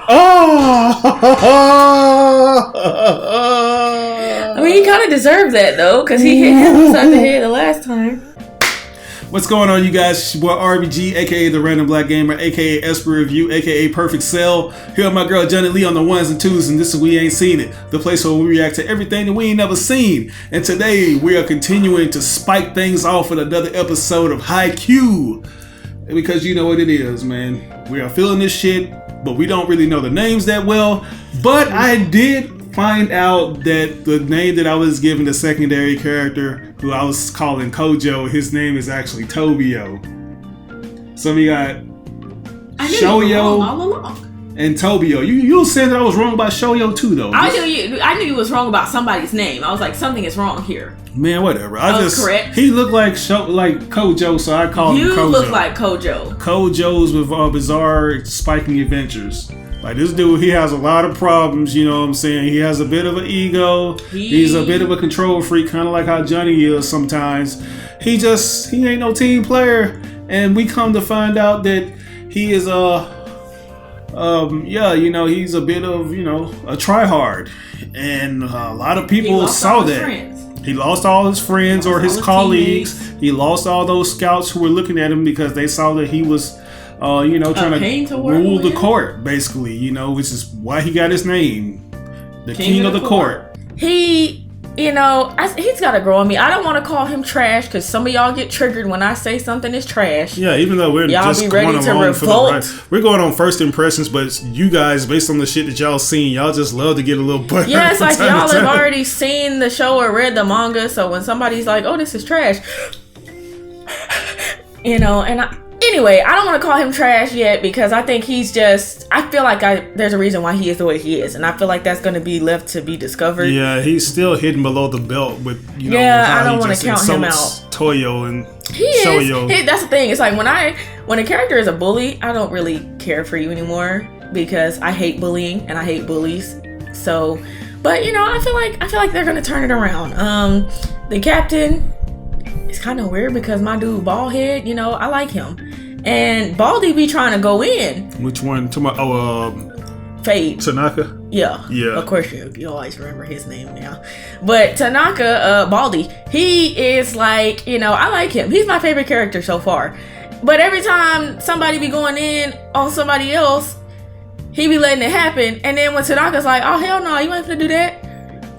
Oh! I mean, he kind of deserved that, though, because he hit him upside the head the last time. What's going on, you guys? It's your boy RBG, aka The Random Black Gamer, aka Esper Review, aka Perfect Cell. Here with my girl Johnny Lee on the ones and twos, and this is We Ain't Seen It, the place where we react to everything that we ain't never seen. And today we are continuing to spike things off with another episode of Haikyu. Because you know what it is, man. We are feeling this shit, but we don't really know the names that well. But I did find out that the name that I was giving the secondary character, who I was calling Kojo, his name is actually Tobio. So we got Shoyo all along. and Tobio. You were saying that I was wrong about Shoyo too, though. I knew you was wrong about somebody's name. I was like, something is wrong here. Man, whatever. I was correct. He looked like Kojo, so I called him Kojo. You look like Kojo. Kojo's with bizarre spiking adventures. Like, this dude, he has a lot of problems, you know what I'm saying? He has a bit of an ego. He's a bit of a control freak, kind of like how Johnny is sometimes. He ain't no team player. And we come to find out that he is he's a bit of, a tryhard. And a lot of people saw that. He lost all his friends or his colleagues. Teammates. He lost all those scouts who were looking at him because they saw that he was trying to rule the court, basically, which is why he got his name, the king of the court. He's got to grow on me. I don't want to call him trash because some of y'all get triggered when I say something is trash. Yeah, even though we're y'all just be ready going to along revolt. for the right. We're going on first impressions, but you guys, based on the shit that y'all seen, y'all just love to get a little butt. Yeah, it's like y'all have already seen the show or read the manga, so when somebody's like, "Oh, this is trash," Anyway, I don't want to call him trash yet because I think I feel like there's a reason why he is the way he is. And I feel like that's going to be left to be discovered. Yeah, he's still hidden below the belt with, I don't want to count him out. Toyo and Shoyo. That's the thing. It's like when a character is a bully, I don't really care for you anymore because I hate bullying and I hate bullies. So, but I feel like they're going to turn it around. The captain, it's kind of weird because my dude Baldhead, I like him. And Baldy be trying to go in. Which one? Fade. Tanaka? Yeah. Of course you always remember his name now. But Tanaka, Baldy, he is like, I like him. He's my favorite character so far. But every time somebody be going in on somebody else, he be letting it happen. And then when Tanaka's like, oh, hell no, you ain't finna do that.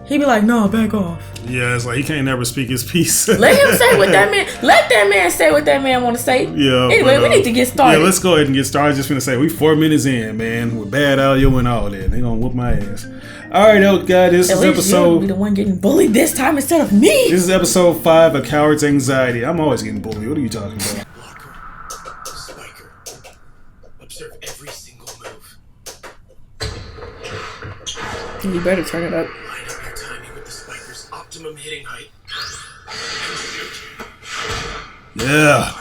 He be like, no, back off. Yeah, it's like he can't never speak his piece. Let him say what that man. Let that man say what that man want to say. Yeah. Anyway, we need to get started. Yeah, let's go ahead and get started. Just gonna say we 4 minutes in, man, with bad audio and all that. They gonna whoop my ass. All right, guys, this is episode. You'll be the one getting bullied this time instead of me. This is episode 5 of Coward's Anxiety. I'm always getting bullied. What are you talking about? Blocker, spiker. Observe every single move. You better turn it up. Line up your timing with the spiker's optimum hitting height. Yeah.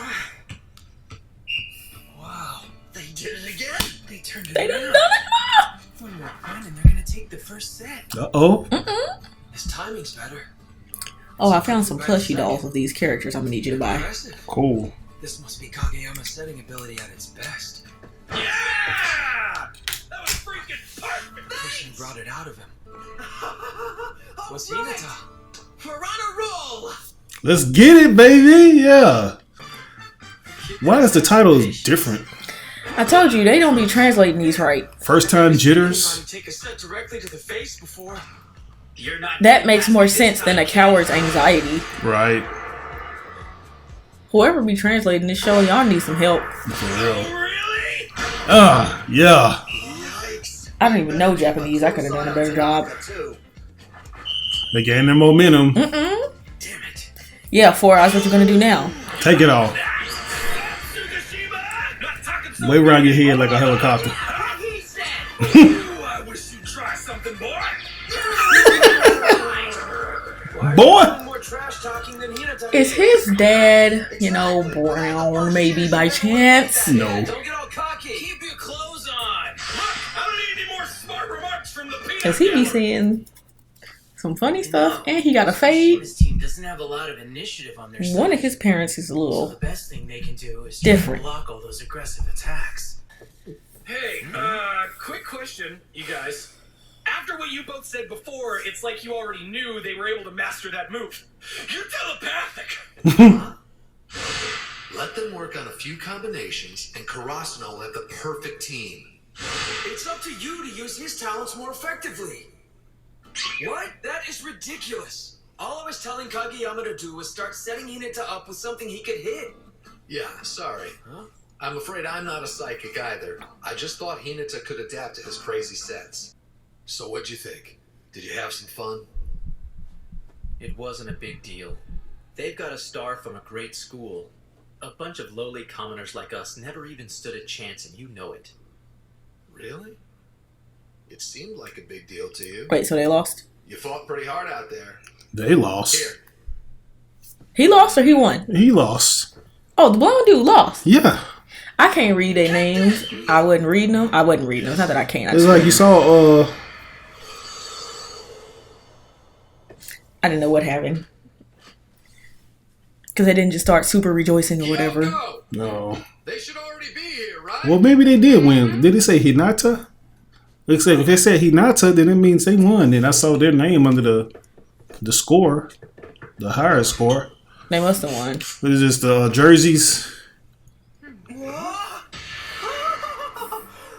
Wow, they did it again. They turned it They around. done it. One more point and they're gonna take the first set. Uh-oh. His timing's better. Oh, I found some plushie dolls of these characters I'm gonna need you to buy. Impressive. Cool. This must be Kageyama's setting ability at its best. Yeah! That was freaking perfect! Pushing brought it out of him. What's Hinata? We're on a roll! Let's get it, baby. Yeah. Why is the title different? I told you they don't be translating these right. First time jitters. Take a set directly to the face before. You're not. That makes more sense than a coward's anxiety. Right. Whoever be translating this show, y'all need some help. For real. Really? Yeah. Yikes. I don't even know Japanese. I could have done a better job. They gain their momentum. Damn it. Yeah, 4 hours. What you gonna do now? Take it off. Way around your head like a helicopter. He said, ooh, I wish you'd try something, boy. Boy. More trash talking than Hinata. Is his dad, brown maybe by chance? No. Don't get all cocky. Keep your clothes on. Look, I don't need any more smart remarks from the peanut Cause he be gallery. saying some funny stuff, and he got a fade. This team doesn't have a lot of initiative on their side. One of his parents is a So little the best thing they can do is different. block all those aggressive attacks. Hey, quick question, you guys. After what you both said before, it's like you already knew they were able to master that move. You're telepathic! Let them work on a few combinations, and Karasuno will have the perfect team. It's up to you to use his talents more effectively. What? That is ridiculous. All I was telling Kageyama to do was start setting Hinata up with something he could hit. Yeah, sorry. I'm afraid I'm not a psychic either. I just thought Hinata could adapt to his crazy sets. So what'd you think? Did you have some fun? It wasn't a big deal. They've got a star from a great school. A bunch of lowly commoners like us never even stood a chance, and you know it. Really? It seemed like a big deal to you. Wait, so they lost? You fought pretty hard out there. They lost. Here. He lost or he won? He lost. Oh, the blonde dude lost. Yeah. I can't read their names. I wasn't reading them. It's not that I can't. It's like you saw, I didn't know what happened. Because they didn't just start super rejoicing or whatever. Kyoko! no. They should already be here, right? Well, maybe they did win. Did they say Hinata? Looks like if they said Hinata, then it means they won. And I saw their name under the score, the higher score. They must have won. It was just the jerseys.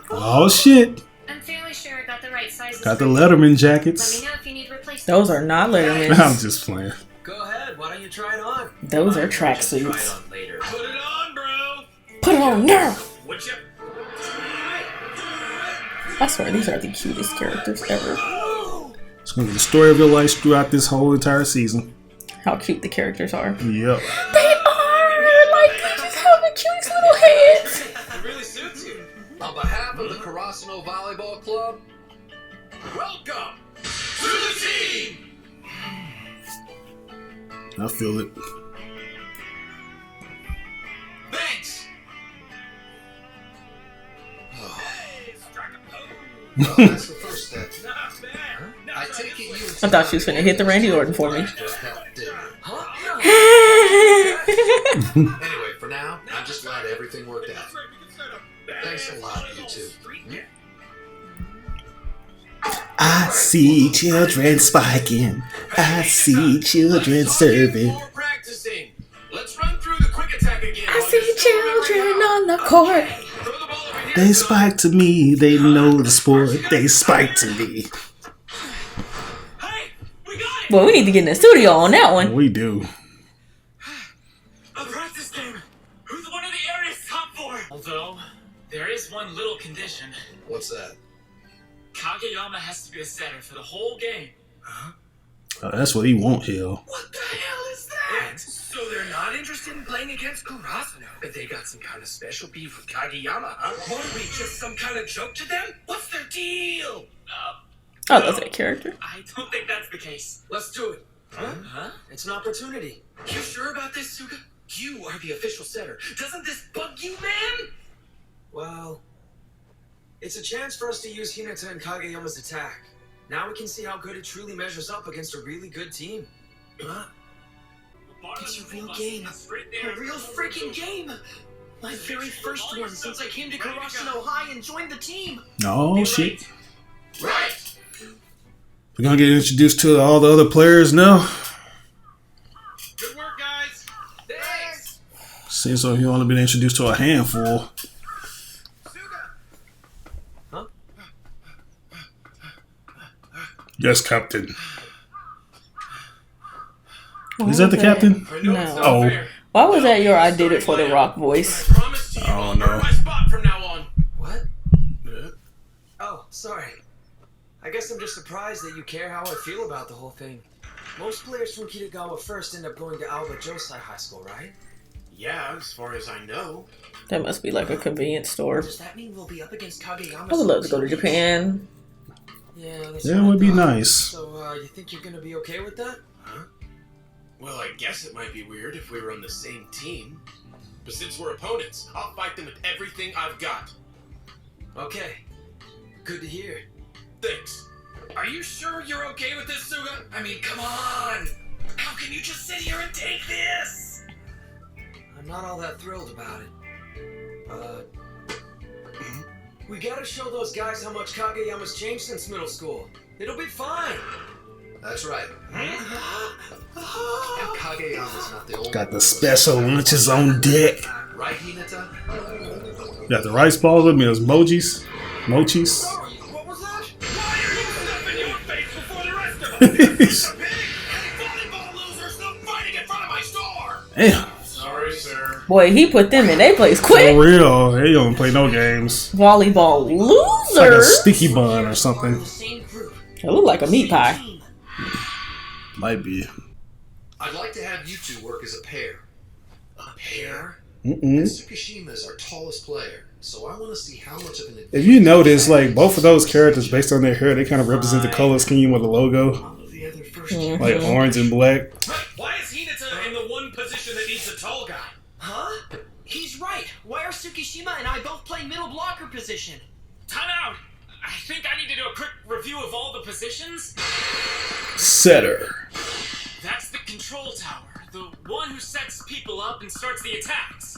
Oh shit! I'm fairly sure I got the right sizes. Got the for you. Letterman Let me jackets. know if you need replacements. Those are not I'm Lettermans. just playing. Go ahead, why don't you try it on? Those are Try it tracksuits. on later. Put it on, bro! Put it on now! Would you? I swear, these are the cutest characters ever. It's gonna be the story of your life throughout this whole entire season. How cute the characters are. Yep. They are! Like, they just have the cutest little heads. It really suits you. On behalf of the Karasuno Volleyball Club, Welcome to the team! I feel it. Thanks. well, that's the first step. Not bad. I take it you. I thought she was finna hit the Randy Orton for me. Just helped, didn't it? Huh? Anyway, for now, I'm just glad everything worked out. That's right, we can start a Thanks a lot, you two. I see children spiking. I see children serving. More practicing. Let's run through the quick attack again. I see children on the court. Throw the ball over here. They spike to me. They know the sport. They spike to me. Hey, we got it. Well, we need to get in the studio on that one. We do. A practice game. Who's one of the area's top four? Although, there is one little condition. What's that? Kageyama has to be a setter for the whole game. That's what he want, hell. What the hell is that? So they're not interested in playing against Kurasuno? They got some kind of special beef with Kageyama, huh? What are we, just some kind of joke to them? What's their deal? I love that character. I don't think that's the case. Let's do it. Huh? It's an opportunity. You sure about this, Suga? You are the official setter. Doesn't this bug you, man? Well, it's a chance for us to use Hinata and Kageyama's attack. Now we can see how good it truly measures up against a really good team. Huh? It's a real game. A real freaking game! My very first one since I came to Karasuno High and joined the team! Oh, shit. Right. We're gonna get introduced to all the other players now. Good work, guys. Thanks! Seems like you only been introduced to a handful. Huh? Yes, Captain. Is that the captain? I know it's No. not Oh. fair. Why was that your I did it for the rock voice? I promise to you Oh, I'll no. earn my spot from now on. What? Oh, sorry. I guess I'm just surprised that you care how I feel about the whole thing. Most players from Kitagawa first end up going to Alba Josai High School, right? Yeah, as far as I know. That must be like a convenience store. Does that mean we'll be up against Kageyama? I would love to go to Japan. Yeah, that's That what I would be thought. nice. So, you think you're gonna be okay with that? Huh? Well, I guess it might be weird if we were on the same team. But since we're opponents, I'll fight them with everything I've got. Okay. Good to hear. Thanks. Are you sure you're okay with this, Suga? I mean, come on! How can you just sit here and take this? I'm not all that thrilled about it. But We gotta show those guys how much Kageyama's changed since middle school. It'll be fine. That's right. And Kageyama's not the only Got the special lunches on deck. right, Hinata? Got the rice balls with me. Those mochis. Mochis. What was that? Why are you stuffing your face before the rest of us? You're big, volleyball losers, no fighting in front of my store. Damn. Sorry, sir. Boy, he put them in their place For quick. real. They don't play no games. Volleyball It's like a losers. sticky bun or something. Same group. It look like a meat pie. Might be. I'd like to have you two work as a pair. A pair? Mm-mm. Tsukishima is our tallest player, so I want to see how much of an advantage. If you notice, like, both of those characters, based on their hair, they kind of represent the color scheme of the logo. All of the other first Like orange and black. Why is Hinata in the one position that needs a tall guy? Huh? He's right. Why are Tsukishima and I both playing middle blocker position? Time out. I think I need to do a quick review of all the positions. Setter. That's the control tower, the one who sets people up and starts the attacks.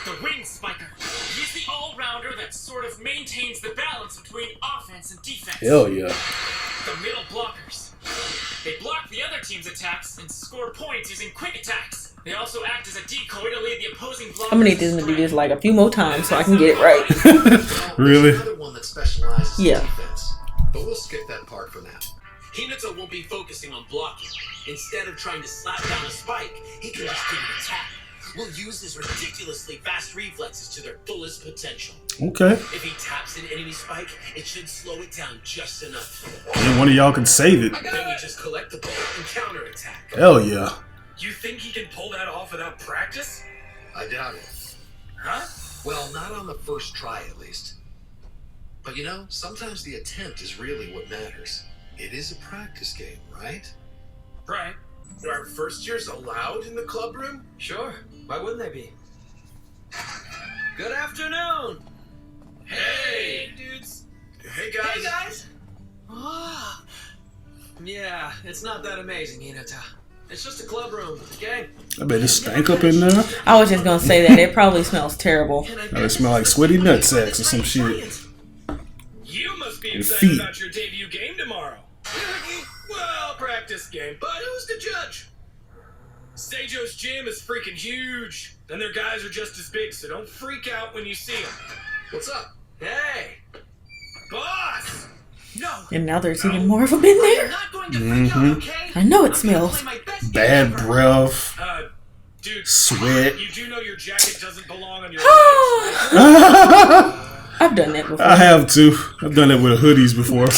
The wing spiker. He's the all-rounder that sort of maintains the balance between offense and defense. Hell yeah. The middle blockers. They block the other team's attacks and score points using quick attacks. They also act as a decoy to lead the opposing blockers. I'm gonna need them to do this like a few more times so I can get it right. Really? There's another one that specializes Yeah. in defense, but we'll skip that part for now. Hinata won't be focusing on blocking. Instead of trying to slap down a spike, he can just give an attack. We'll use his ridiculously fast reflexes to their fullest potential. Okay. If he taps an enemy spike, it should slow it down just enough. And one of y'all can save it. Then we just collect the ball and counterattack. Hell yeah. You think he can pull that off without practice? I doubt it. Huh? Well, not on the first try, at least. But you know, sometimes the attempt is really what matters. It is a practice game, right? Right. Are first years allowed in the club room? Sure. Why wouldn't they be? Good afternoon. Hey, dudes. Hey guys. Ah. Yeah, it's not that amazing, Hinata. It's just a club room, okay? I bet it stank up in there. I was just gonna say that it probably smells terrible. It smell like sweaty nutsacks or some shit. You must be Your excited feet. about your debut game tomorrow. Well, practice game, but who's to judge? Seijo's gym is freaking huge, and their guys are just as big, so don't freak out when you see them. What's up? Hey. Boss! No. And now there's even more of them in I'm there. not going to freak out, okay? I know it I'm gonna smells. play my best Bad game ever. breath. Dude, Sweat. you do know your jacket doesn't belong on your legs, right? I've done that before. I have to. I've done it with hoodies before.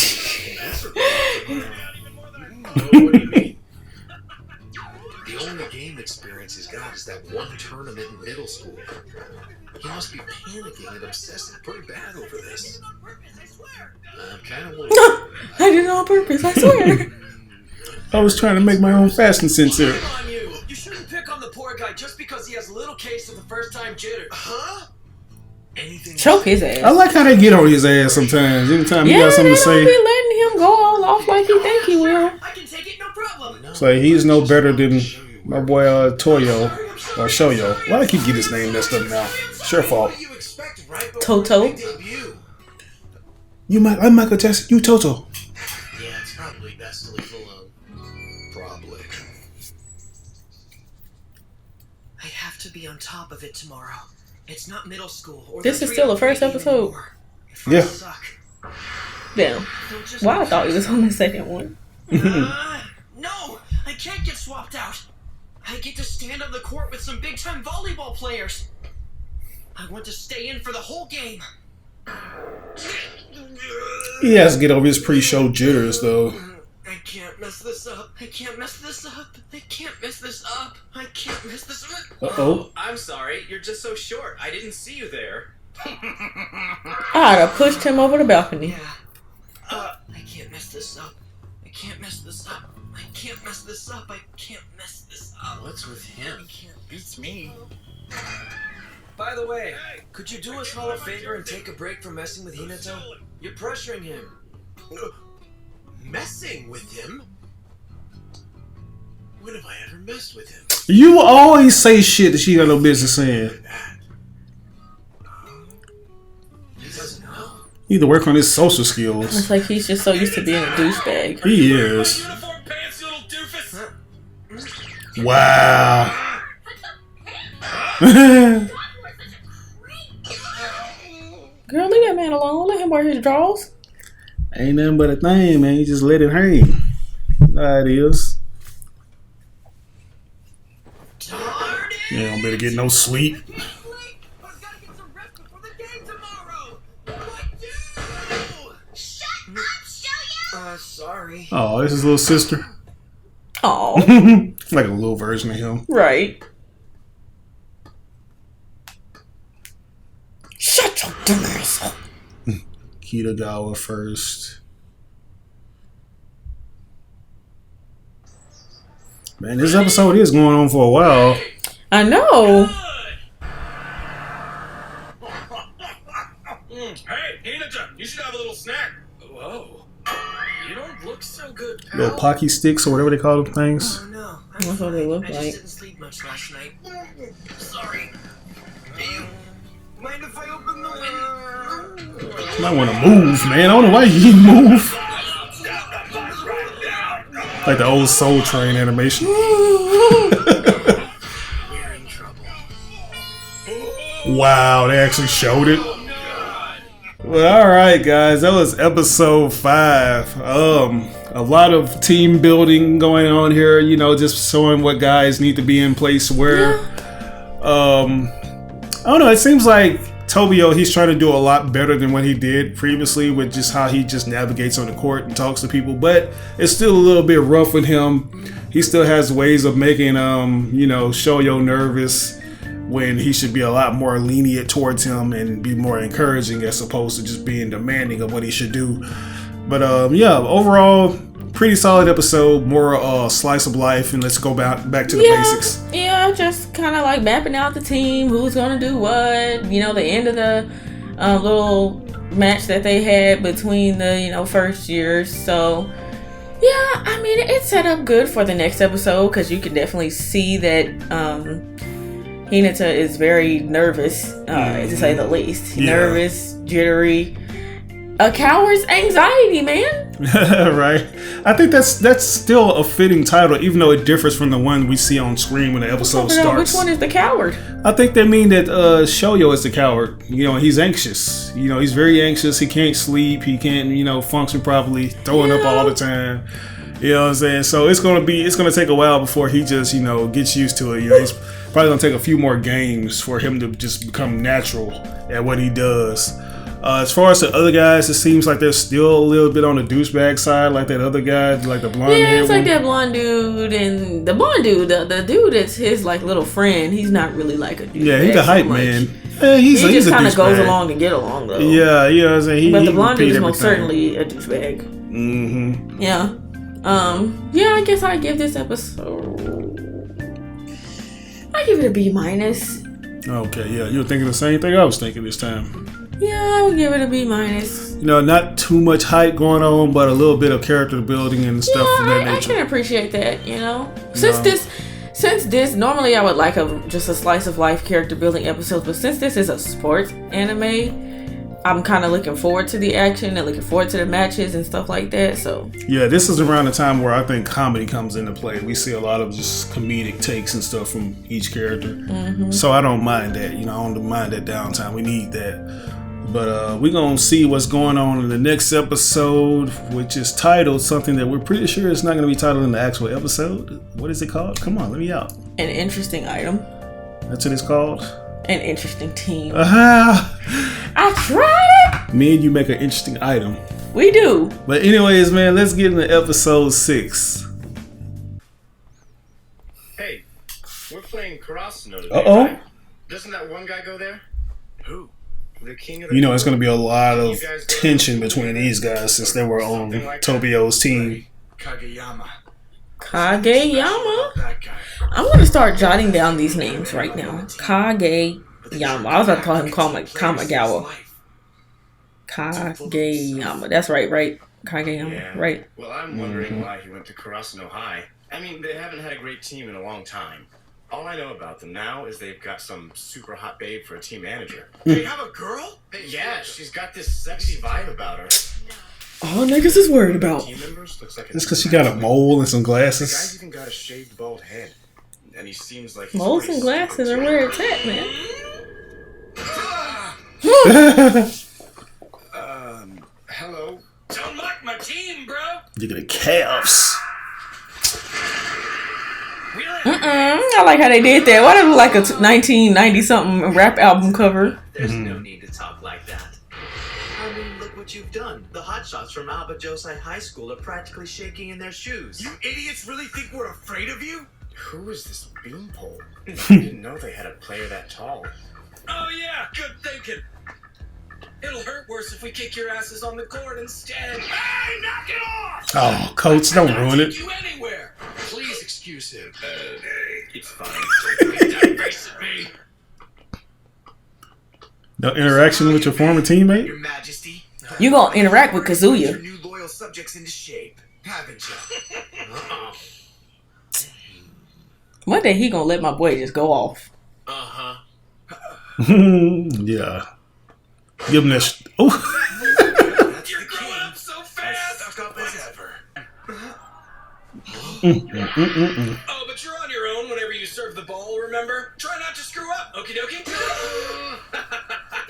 What do you mean? The only game experience he's got is that one tournament in middle school. He must be panicking and obsessing pretty bad over this. I'm kind of worried. I did it on purpose, I swear. I was trying to make my own fashion sense here. Shame on you. You shouldn't pick on the poor guy just because he has a little case of the first time jitters. Huh? Anything Choke his I ass. like how they get on his ass sometimes. Anytime he Yeah, got they something to don't be say. letting him go all off like he think he will. I can take it, no problem. It's like he's no better than my boy Toyo or Shoyo. Why do I keep get his name messed up now? It's your fault. What do you expect right before Toto? the debut? I'm Michael Jackson. You Toto. Yeah, it's probably best to leave alone. Probably. I have to be on top of it tomorrow. It's not middle school. Or This the is still the first 3-on-3 episode. anymore. If I Yeah. suck, Damn. they'll just Well, I thought he was on the second one. No, I can't get swapped out. I get to stand on the court with some big-time volleyball players. I want to stay in for the whole game. He has to get over his pre-show jitters though. I can't mess this up. I can't mess this up. I can't mess this up. I can't mess this up. Uh-oh. I'm sorry, you're just so short. I didn't see you there. I'd have pushed him over the balcony. Yeah. I can't mess this up. I can't mess this up. I can't mess this up. I can't mess this up. What's with him? I can't. Beats me. By the way, could you do us all a favor and take a break from messing with Hinata? You're pressuring him. Messing with him? When have I ever messed with him? You always say shit that she got no business saying. He doesn't He need to work on his social skills. It's like he's just so used to being a douchebag. He is. Uniform pants, you little doofus. Wow. Girl, leave that man alone. Let him wear his drawers. Ain't nothing but a thing, man. You just let it hang. That it is. You don't better get no sleep. Sorry. Oh, this is his little sister. Oh, Like a little version of him. right. Shut your dumb ass up. Kitagawa first. Man, this episode is going on for a while. I know. Hey, Hinata, you should have a little snack. Whoa. You don't look so good, pal. Little pocky sticks or whatever they call them things. Oh no. That's what they look I just like. didn't sleep much last night. Sorry. Mind if I open the window? You might want to move, man. I don't know why you didn't move. Like the old Soul Train animation. We're in trouble. Wow, they actually showed it. Well, all right, guys, that was episode 5. A lot of team building going on here. You know, just showing what guys need to be in place where. I don't know. It seems like Tobio, he's trying to do a lot better than what he did previously with just how he just navigates on the court and talks to people. But it's still a little bit rough with him. He still has ways of making, Shoyo nervous when he should be a lot more lenient towards him and be more encouraging as opposed to just being demanding of what he should do. But overall, pretty solid episode. More slice of life, and let's go back to the basics. Yeah, just kind of like mapping out the team, who's gonna do what. You know, the end of the little match that they had between the first years. So yeah, I mean, it's set up good for the next episode because you can definitely see that Hinata is very nervous, to say the least. Yeah. Nervous, jittery. A coward's anxiety, man. Right. I think that's still a fitting title, even though it differs from the one we see on screen when the episode starts. Which one is the coward? I think they mean that Shoyo is the coward. He's anxious. He's very anxious. He can't sleep. He can't, function properly, throwing up all the time. You know what I'm saying? So it's gonna take a while before he just, gets used to it. He's probably gonna take a few more games for him to just become natural at what he does. As far as the other guys, it seems like they're still a little bit on the douchebag side, like that other guy, like the blonde Yeah, head it's like one. that blonde dude, and the blonde dude, the dude that's his like little friend. He's not really like a douchebag. Yeah, he's a hype so much. man. Yeah, He he's just a kind of goes douchebag. along to get along though. Yeah, you know what I'm saying? But he the blonde dude repeat is most everything. certainly a douchebag. Mm-hmm. Yeah. Yeah, I guess I give this episode. I give it a B minus. Okay, yeah, you were thinking the same thing I was thinking this time. Yeah, I would give it a B mince. Not too much hype going on, but a little bit of character building and stuff of that I nature. can appreciate that, Since this, normally I would like just a slice of life character building episode, but since this is a sports anime, I'm kind of looking forward to the action and looking forward to the matches and stuff like that. So Yeah, this is around the time where I think comedy comes into play. We see a lot of just comedic takes and stuff from each character. Mm-hmm. So I don't mind that. I don't mind that downtime. We need that. But we're going to see what's going on in the next episode, which is titled something that we're pretty sure it's not going to be titled in the actual episode. What is it called? Come on, let me out. an interesting item, That's what it's called? an interesting team. Uh-huh. I tried it. Me and you make an interesting item. We do. But anyways, man, let's get into episode 6. Hey, we're playing Karasuno today. Uh-oh. Right? Doesn't that one guy go there? Who? The king of the It's going to be a lot of tension between these guys since they were on Tobio's team. Kageyama. Kageyama. That guy. I'm gonna start jotting down these names right now. Kageyama. I was about to call him Kamigawa. Kageyama. That's right? Kageyama, Yeah. right? Well, I'm wondering why he went to Karasuno High. I mean, they haven't had a great team in a long time. All I know about them now is they've got some super hot babe for a team manager. They have a girl? Hey, Yeah, she's got this sexy vibe about her. All niggas is worried about. Team members looks like Just because she got a mole and some The guy's glasses. even got a shaved bald head, and he seems like he's Moles pretty and glasses are stupid. where it's at, man. Hello. Don't mock my team, bro. Look at the calves. I like how they did that. Why did it look like a 1990 something rap album cover? There's no need to talk like that. I mean, look what you've done. The hotshots from Alba Josai High School are practically shaking in their shoes. You idiots really think we're afraid of you? Who is this beanpole? I didn't know they had a player that tall. Oh yeah, good thinking. It'll hurt worse if we kick your asses on the court instead. Hey, knock it off! Oh, coach, don't ruin it. Take you anywhere. Please excuse him. It's fine. Don't make that face at me. No interaction with your former teammate? Your Majesty, You gonna interact with your Kazuya. new loyal subjects into shape, haven't you? One day he gonna let my boy just go off. Uh-huh. Yeah. Give him this. Oh. That's You're the growing king. up so As fast. stuck up as ever. Oh, but you're on your own whenever you serve the ball, remember? Try not to screw up, okie dokie?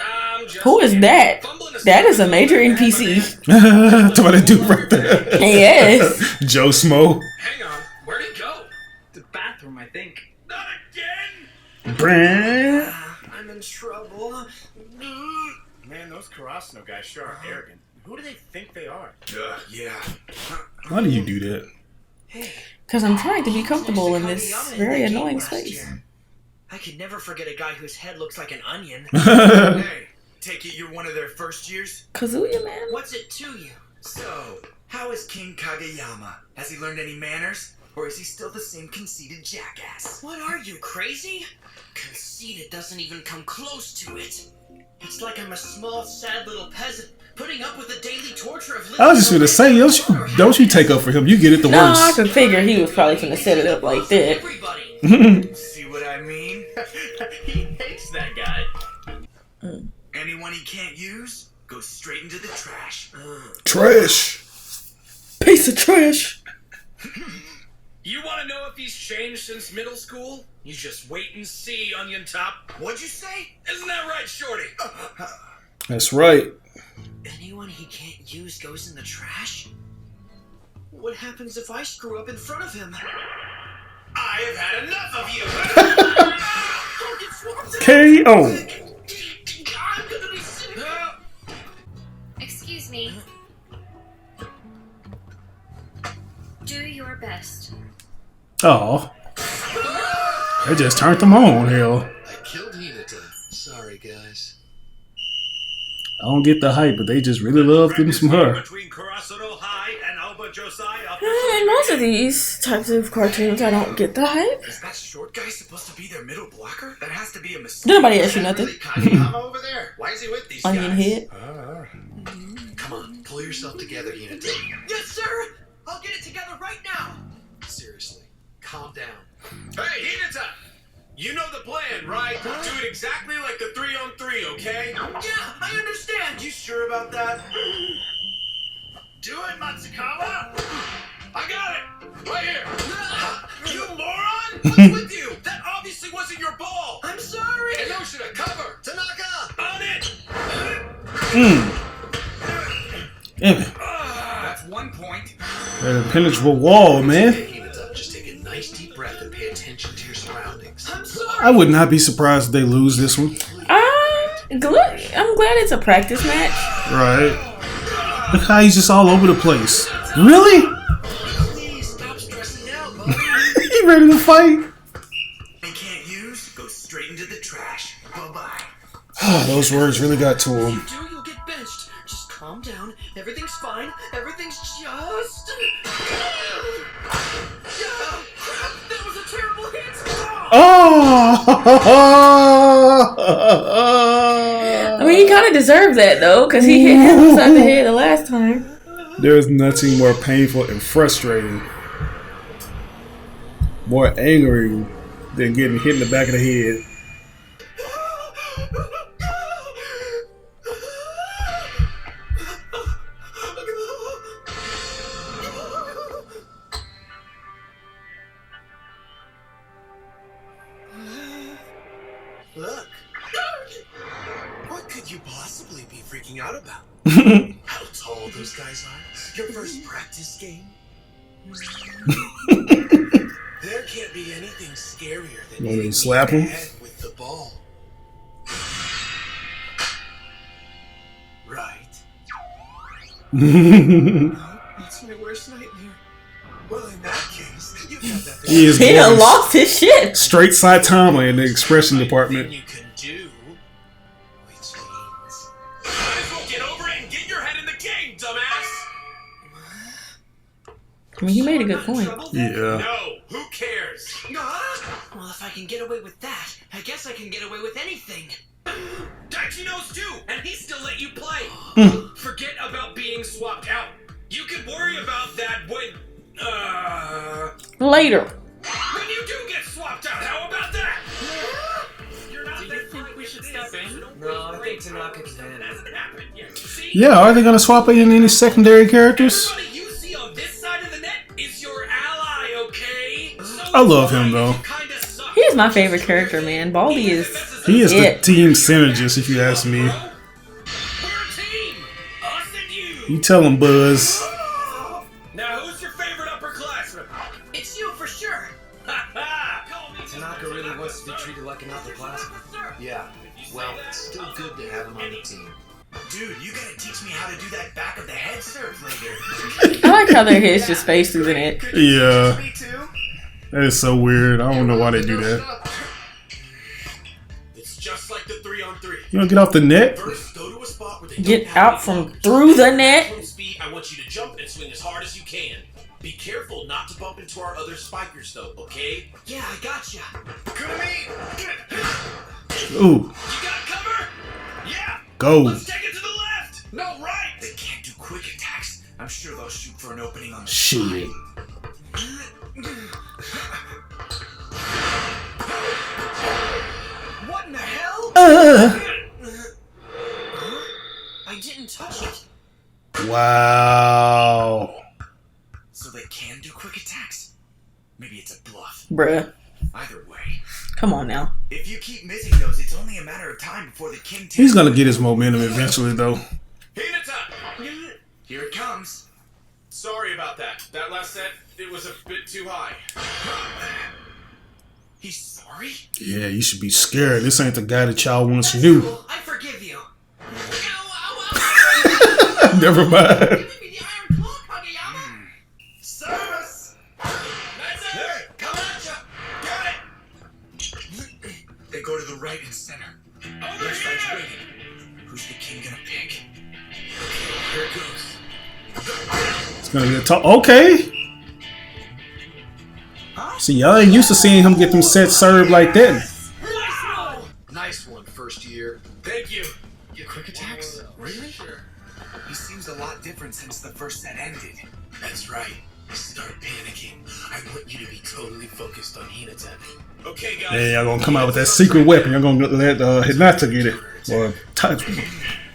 I'm just Who is kidding. that? Fumbling That is a step major is bad, NPC. That's what I do right there. Yes. Joe Smo. Hang on, where'd he go? The bathroom, I think. Not again! Brand. I'm in trouble. Man, those Karasuno guys sure are arrogant. Who do they think they are? Yeah. Why do you do that? Because I'm trying to be comfortable in this very annoying space. I could never forget a guy whose head looks like an onion. Hey, take it you're one of their first years? Kazuya, man. What's it to you? So, how is King Kageyama? Has he learned any manners? Or is he still the same conceited jackass? What are you, crazy? Conceited doesn't even come close to it. It's like I'm a small, sad little peasant putting up with the daily torture of living. I was just gonna say, don't you take up for him. You get it the No, I worst. could figure he was probably gonna set it up like that. Everybody. See what I mean? He hates that guy. Anyone he can't use goes straight into the trash. Trash. Piece of trash. You want to know if he's changed since middle school? You just wait and see, Onion Top. What'd you say? Isn't that right, Shorty? That's right. Anyone he can't use goes in the trash? What happens if I screw up in front of him? I have had enough of you! KO. I'm gonna be sick. Excuse me. Do your best. Oh. They just turned them on, hell. I killed Hinata. Sorry, guys. I don't get the hype, but they just really love them some her. Between Karasuno High and Alba Josai up In most of these types of cartoons, I don't get the hype. Is that short guy supposed to be their middle blocker? That has to be a mistake. Did nobody ask you nothing? Really, Kageyama over there? Why is he with these Onion guys? head. Come on, pull yourself together, Hinata. Yes, sir. I'll get it together right now. Seriously, calm down. Hey, Hinata! You know the plan, right? Do it exactly like the 3-on-3, okay? Yeah, I understand. You sure about that? Do it, Matsukawa! I got it! Right here! You moron! What's with you? That obviously wasn't your ball! I'm sorry. And no should have cover! Tanaka! On it! Damn it. That's 1 point. That impenetrable wall, man. Hinata, just take a nice deep breath and pay attention to your surroundings. I'm sorry. I would not be surprised if they lose this one. I'm glad it's a practice match. Right. Look how he's just all over the place. Really? Please stop stressing out, buddy. He ready to fight? I can't use. Go straight into the trash. Bye-bye. Those words really got to him. If you do, you'll get benched. Just calm down. Everything's fine. Everything's just... Crap, that was a terrible hit. Oh! I mean, he kind of deserved that though, because he hit him upside the head the last time. There's nothing more painful and frustrating, more angering than getting hit in the back of the head. could you possibly be freaking out about? How tall those guys are? Your first practice game? There can't be anything scarier than Want me to hitting slap me in him? the head with the ball. Right. That's my worst nightmare. Well, in that case, you've got that. He is He done voice. lost his shit. Straight Saitama in the expression department. You can do, which means Might as well get over it and get your head in the game, dumbass! I mean, he made a good point. Yeah. No, who cares? Well, if I can get away with that, I guess I can get away with anything. Daichi knows too, and he still let you play. Forget about being swapped out. You can worry about that when Later. you do get swapped out. How about that? You're not Do you think we should step in? No, I think Tanaka can handle it. hasn't happened yet. See? Yeah, are they gonna swap in any secondary characters? Everybody you see on this side of the net is your ally, okay? So I love him, though. you kinda suck. He's my favorite character, man. Baldy is. He is the It. team synergist, if you ask me. We're a team. Us and you. You tell him, Buzz. Now who's your favorite upperclassman? It's you for sure. Ha ha! Tanaka really wants to be treated like an upperclassman. yeah. Well, it's still good to have him on the team. Dude, you gotta teach me how to do that back of the head serve later. I like how their heads just space through the net. Yeah, Me too? that is so weird. I don't know why they do that. It's just like the 3-on-3. You don't get off the net? First, go to a spot where they Get don't have out any from blockers. through the net. Full speed, I want you to jump and swing as hard as you can. Be careful not to bump into our other spikers, though. Okay? Yeah, I gotcha. Good me. Ooh, You got cover? Yeah. go. Let's take it to the left. No, right. They can't do quick attacks. I'm sure they'll shoot for an opening on the Shit. What in the hell? I didn't touch it. Wow. So they can do quick attacks? Maybe it's a bluff. Bruh. Either way, Come on now. if you keep missing those, it's only a matter of time before the king takes. He's gonna get his momentum eventually, though. Hinata. Here it comes. Sorry about that. That last set, it was a bit too high. He's sorry? Yeah, you should be scared. This ain't the guy that y'all once knew. Cool, I forgive you. Never mind. Give me the iron claw, Kageyama. Service! That's it. Come at ya. Got it. They go to the right and center. Over Left side's here. waiting. Who's the king gonna pick? Here it goes. It's gonna be a talk. Okay. See, y'all ain't used to seeing him get them sets served like that. Nice one, first year. Thank you. Quick attacks? Really? He seems a lot different since the first set ended. That's right. Start panicking. I want you to be totally focused on Hinata. Okay, guys. Yeah, y'all gonna come out with that secret weapon. Y'all gonna let Hinata get it. Or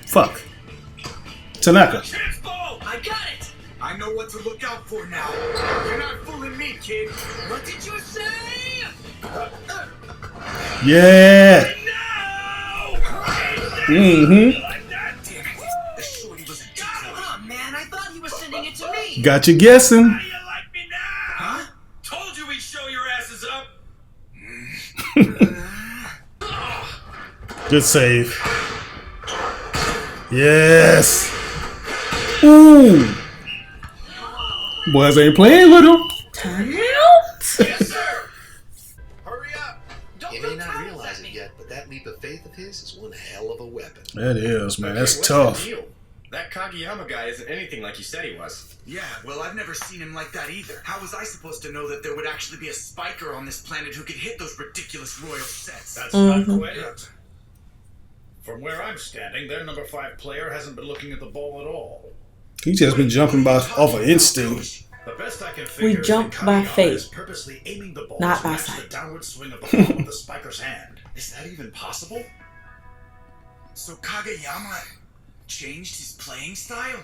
fuck. Tanaka. Chance ball. I got it. I know what to look out for now. You're not fooling me, kid. What did you say? Yeah. No. Mm-hmm. Like that. Damn it. The shorty was a decoy. Oh man, I thought he was sending it to me. Got you guessing. How do you like me now? Huh? Told you we'd show your asses up. Good save. Yes. Ooh. Boys ain't playing with him. Time out. Yes, sir. Hurry up! Don't You throw may not towels realize at it me. yet, but that leap of faith of his is one hell of a weapon. That is, man. That's What's tough. the deal? That Kageyama guy isn't anything like you said he was. Yeah, well, I've never seen him like that either. How was I supposed to know that there would actually be a spiker on this planet who could hit those ridiculous royal sets? That's Mhm. not quite it. From where I'm standing, their number 5 player hasn't been looking at the ball at all. He just been jumping off of instinct. The best I can figure is jump that by Kageyama faith, is purposely aiming the ball not to by match sight. the downward swing of the palm of the spiker's hand. Is that even possible? So Kageyama changed his playing style?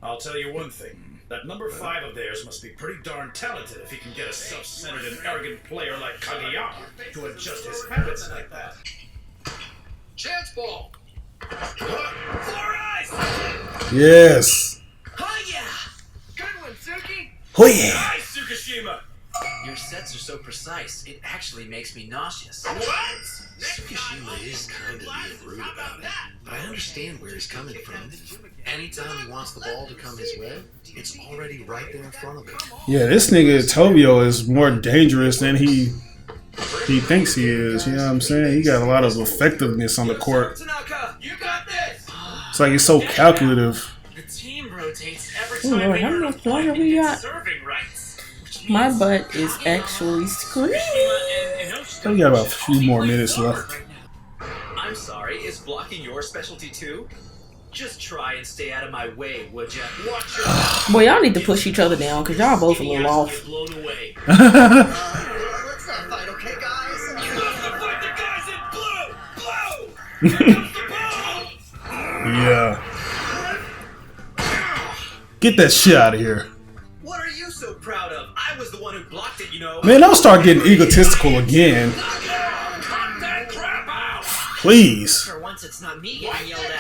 I'll tell you one thing. That number 5 of theirs must be pretty darn talented if he can get a self-centered and arrogant player like Kageyama to adjust his habits like that. Chance ball! Yes. Oh yeah! Good one, Suki! Oh yeah. Nice, Tsukishima! Your sets are so precise, it actually makes me nauseous. What? Tsukishima is kind of being rude about it, but I understand where he's coming from. Anytime he wants the ball to come his way, it's already right there in front of him. Yeah, this nigga Tobio is more dangerous than he thinks he is. You know what I'm saying? He got a lot of effectiveness on the court. Tanaka, you got this! It's like he's so calculative. The team rotates every Ooh, time Lord, they how earn much a longer point we and got? serving rights. Which My means butt is actually Kageyama screaming. and Inoshita We got about a should few all more play minutes forward left. right now. I'm sorry, is blocking your specialty too? Just try and stay out of my way, would ya? Watch your Boy, y'all need to push each other down because y'all both a little off. Get blown away. Let's not fight, okay, guys? Fight the guys in blue! Blue! Here comes the ball! Yeah. Get that shit out of here. What are you so proud of? I was the one who blocked it, you know. Man, don't start getting egotistical again. Cut that crap out! Please. For once, it's not me getting yelled at.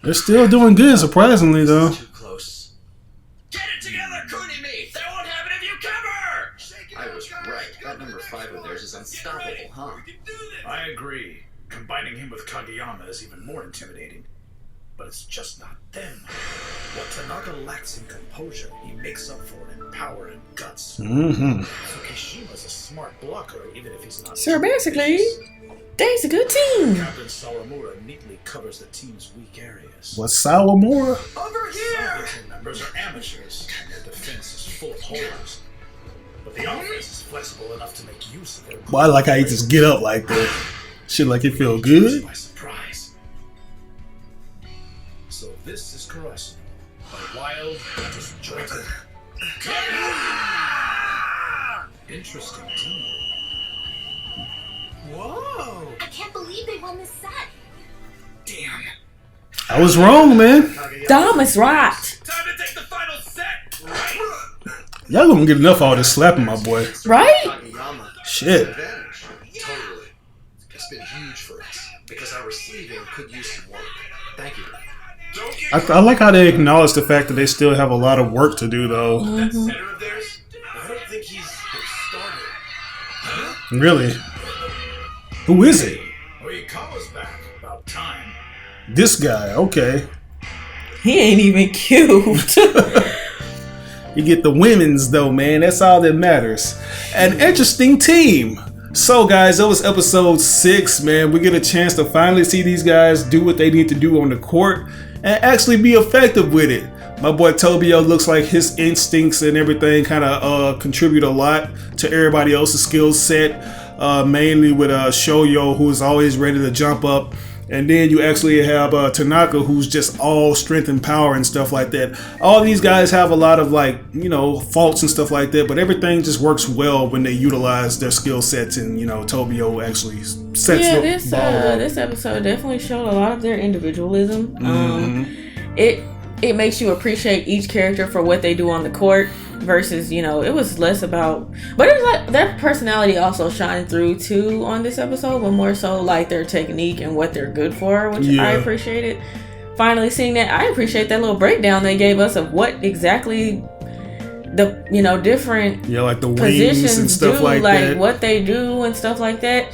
They're still doing good, surprisingly, though. Too close. Get it together, Kunimi! They won't have it if you cover! I was right. That number 5 of theirs is unstoppable, huh? I agree. Combining him with Kageyama is even more intimidating. But it's just not them. What Tanaka lacks in composure, he makes up for in power and guts. Mm-hmm. Tsukishima's a smart blocker, even if he's not. So basically, they's a good team. Captain Sawamura neatly covers the team's weak areas. What's Sawamura? Over Some here! of the team members are amateurs, and their defense is full of holes. But the offense is flexible enough to make use of their. Well, I like how he just get up like that. Shit like it feel good. By surprise. So this is Karasuno, a wild, disjointed, interesting team. Whoa! I can't believe they won this set. Damn. I was wrong, man. Dom is right. Time to take the final set, right? Y'all gonna get enough of all this slapping, my boy. Right? Kageyama. Shit. Advantage. Totally. It's been huge for us because our receiving could use some work. Thank you. I like how they acknowledge the fact that they still have a lot of work to do, though. That center of theirs, I don't think he's started. Really. Who is it? Oikawa's back. About time. This guy. Okay. He ain't even cute. You get the women's, though, man. That's all that matters. An interesting team. So, guys, that was episode 6, man. We get a chance to finally see these guys do what they need to do on the court and actually be effective with it. My boy Tobio looks like his instincts and everything kind of contribute a lot to everybody else's skill set, mainly with Shoyo, who is always ready to jump up. And then you actually have Tanaka, who's just all strength and power and stuff like that. All these guys have a lot of, like, you know, faults and stuff like that, but everything just works well when they utilize their skill sets. And, you know, Tobio actually sets Yeah, the ball up. this episode definitely showed a lot of their individualism. It makes you appreciate each character for what they do on the court versus, you know, it was less about, but it was like their personality also shined through too on this episode, but more so like their technique and what they're good for, which I appreciated. Finally seeing that, I appreciate that little breakdown they gave us of what exactly the, you know, different like the wings positions and stuff do, like that. what they do and stuff like that.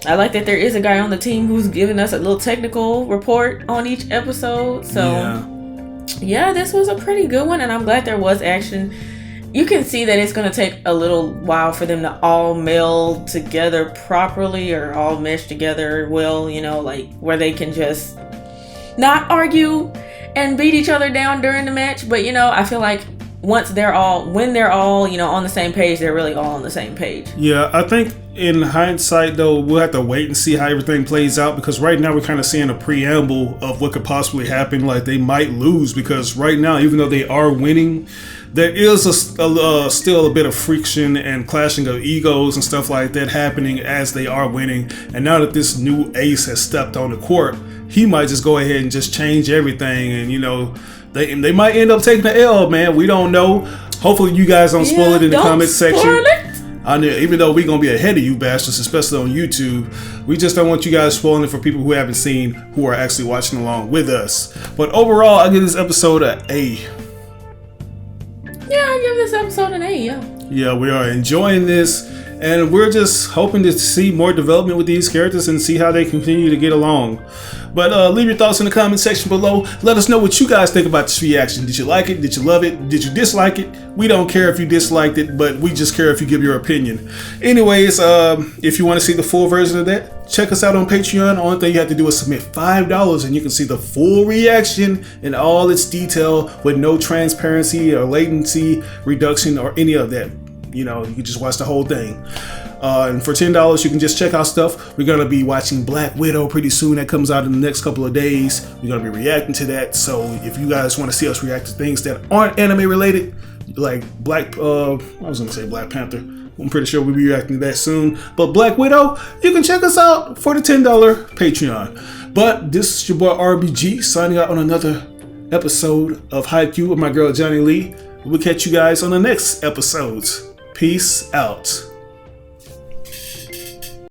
I like that there is a guy on the team who's giving us a little technical report on each episode. So yeah, this was a pretty good one, and I'm glad there was action. You can see that it's going to take a little while for them to all meld together properly or all mesh together well, you know, like where they can just not argue and beat each other down during the match. But, you know, I feel like when they're all, you know, on the same page, they're really all on the same page. Yeah, I think in hindsight, though, we'll have to wait and see how everything plays out, because right now we're kind of seeing a preamble of what could possibly happen. Like, they might lose, because right now, even though they are winning, there is still a bit of friction and clashing of egos and stuff like that happening as they are winning. And now that this new ace has stepped on the court, he might just go ahead and just change everything, and, you know, they might end up taking the L, man. We don't know. Hopefully you guys don't spoil it in the comment section. I know, even though we're gonna be ahead of you bastards, especially on YouTube, we just don't want you guys spoiling it for people who haven't seen, who are actually watching along with us. But overall, I give this episode an A. Yeah, I give this episode an A, yeah. Yeah, we are enjoying this, and we're just hoping to see more development with these characters and see how they continue to get along. But leave your thoughts in the comment section below. Let us know what you guys think about this reaction. Did you like it? Did you love it? Did you dislike it? We don't care if you disliked it, but we just care if you give your opinion. Anyways, if you want to see the full version of that, check us out on Patreon. Only thing you have to do is submit $5 and you can see the full reaction in all its detail with no transparency or latency reduction or any of that. You know, you can just watch the whole thing. And for $10, you can just check out stuff. We're going to be watching Black Widow pretty soon. That comes out in the next couple of days. We're going to be reacting to that. So if you guys want to see us react to things that aren't anime related, like I was going to say Black Panther. I'm pretty sure we'll be reacting to that soon. But Black Widow, you can check us out for the $10 Patreon. But this is your boy RBG signing out on another episode of Haikyu with my girl Johnny Lee. We'll catch you guys on the next episodes. Peace out.